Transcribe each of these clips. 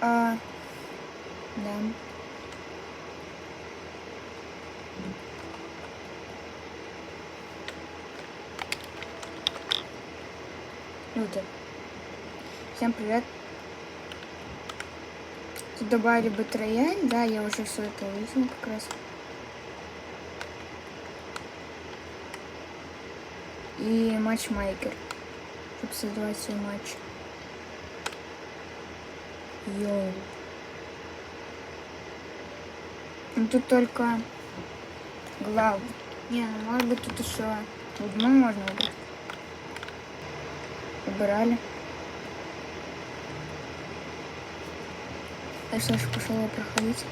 Да. Вот это. Всем привет. Тут добавили батарея, да, я уже все это увидел как раз. И матчмейкер, чтобы создавать свой матч. Йоу. Ну тут только главы. Не, ну может быть тут еще одну можно выбрать. Выбирали. Я Саша пошел его проходить.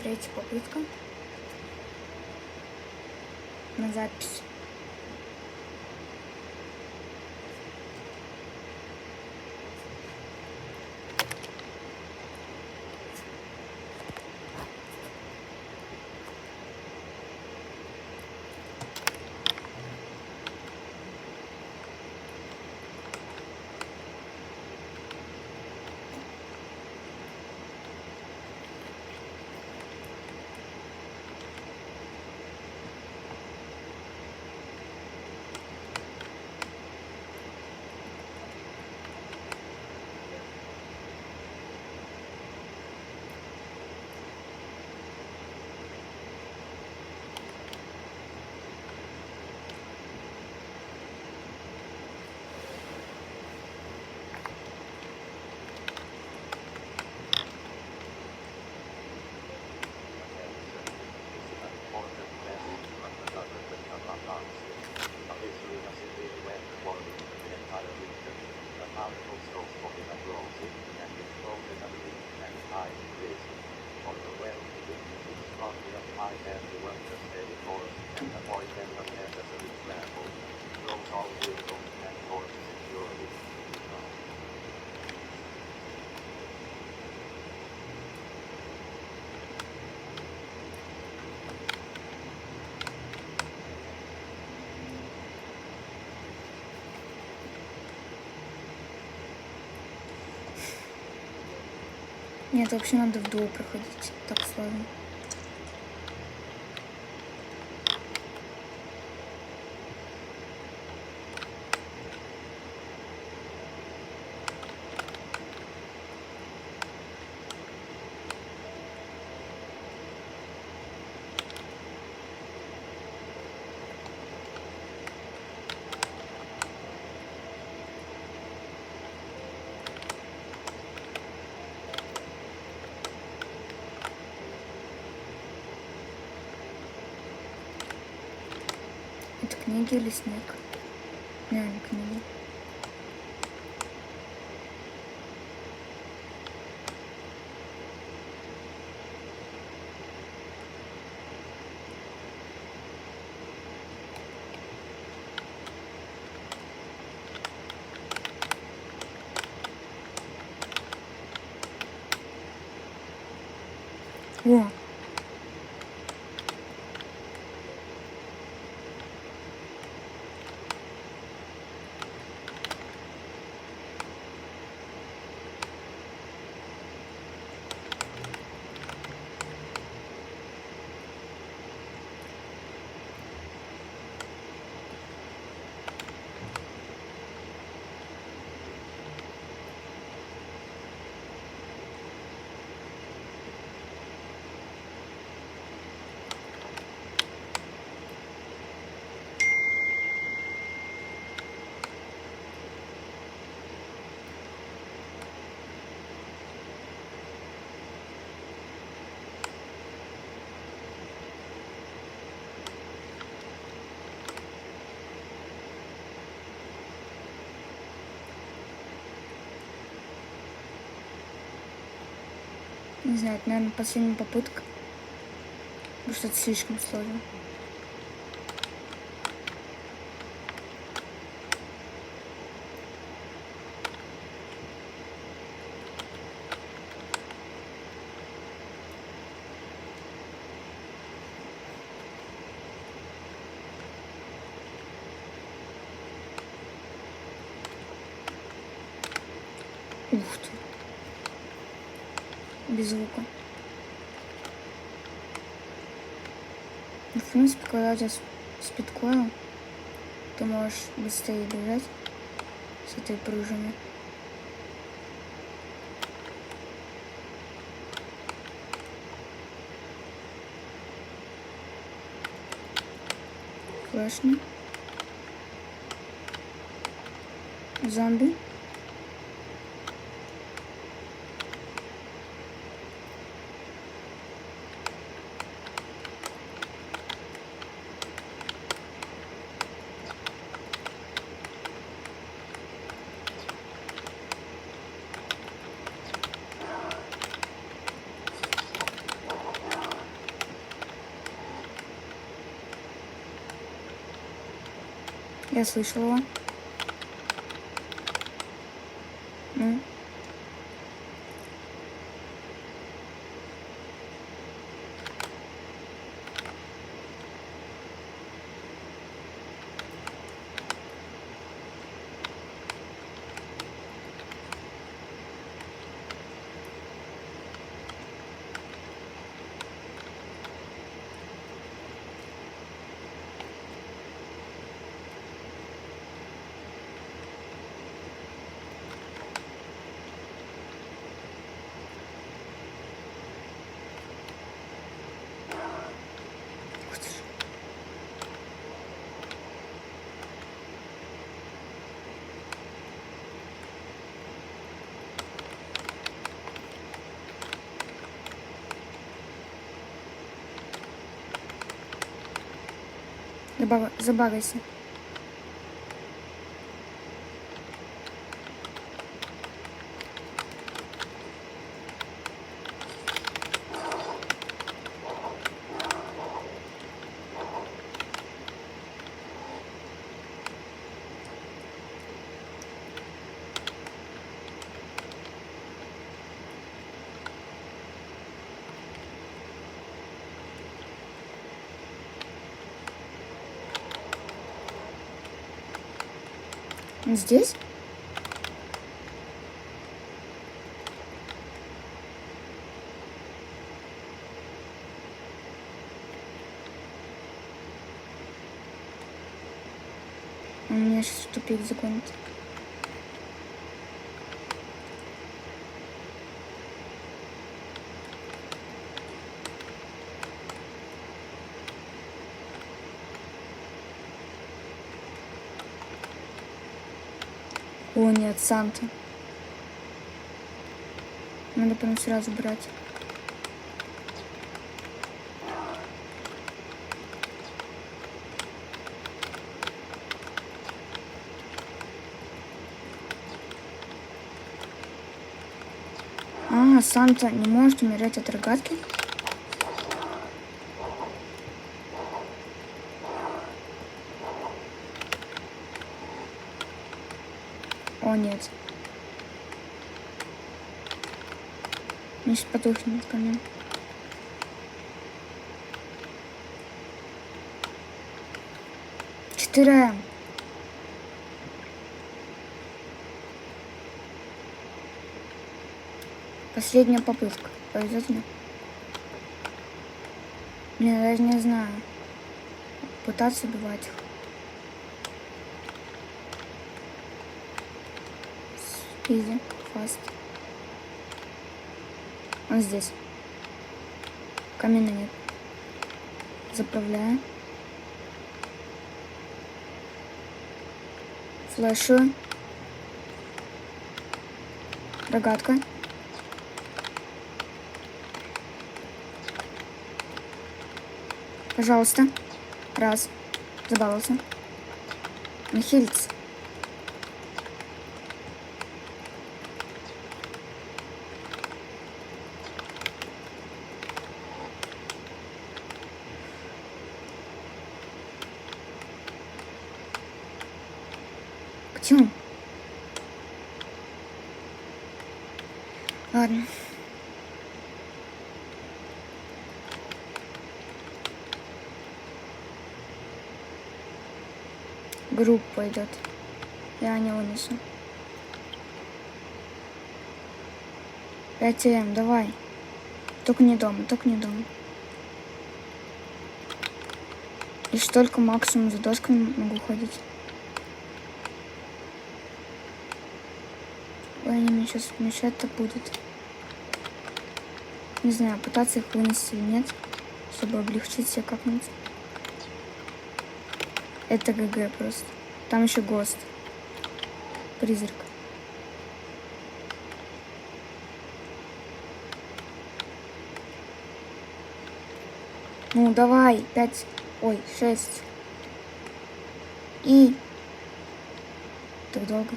Третья попытка на запись. Нет, вообще надо в дуо проходить. Так сложно. книги или снег? Наверное, книги. О! Не знаю, это, наверное, последняя попытка. Потому что это слишком сложно. Ух ты. Без звука. Ну, в принципе, когда у тебя спидкоил, ты можешь быстрее бежать с этой пружиной. Флешни. Зомби. Я слышала его. Ну. Ух ты ж. Забагайся. Здесь? У меня сейчас в тупик загонит. О, нет, Санта. Надо прям сразу брать. А, Санта не может умереть от рогатки? О, нет. Не потухнет камень. Четыре. Последняя попытка. Повезет мне? Блин, я даже не знаю. Пытаться убивать их. Спиди, фаст. Он здесь. Камина нет. Заправляю. Флешу. Рогатка. Пожалуйста. Раз. Забавился. Нахилится. Где он? Ладно. Группа идет. Я не вынесу. 5 м, давай. Только не дома, только не дома. Лишь только максимум за досками могу ходить. Ой, они мне сейчас мешать-то будут. Не знаю, пытаться их вынести или нет, чтобы облегчить себе как-нибудь. Это ГГ просто. Там еще ГОСТ. Призрак. Ну, давай. 5. Ой, 6. И... Так долго.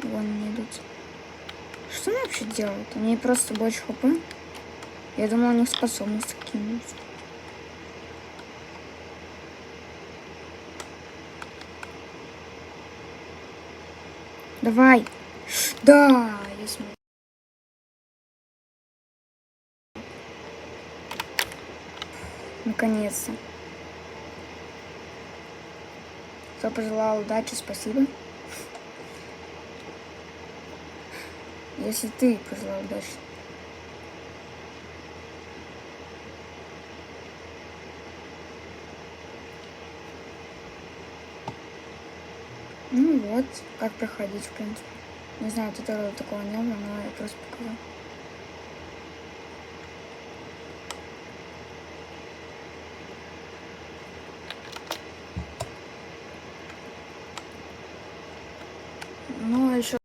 Вон они идут. Что они вообще делают? Они просто больше хп. Я думала, у них способности какие-нибудь. Давай. Да, я смог. Наконец-то. Кто пожелал удачи, спасибо. Если ты пожелал удачи. Ну вот, как проходить, в принципе. Не знаю, туториала такого не было, но я просто показала. Ну, еще...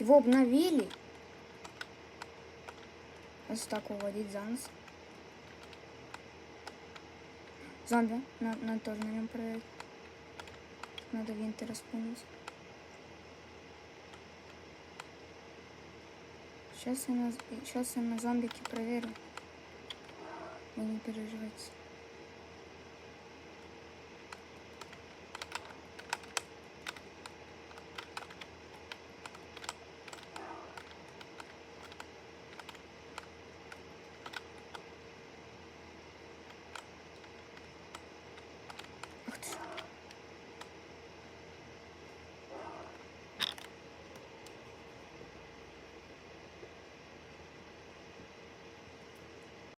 Его обновили. Если так уводить за нос. Зомби. Надо тоже на нем проверить. Надо винты распунуть. Сейчас я на зомбике проверю. Вы не переживайте.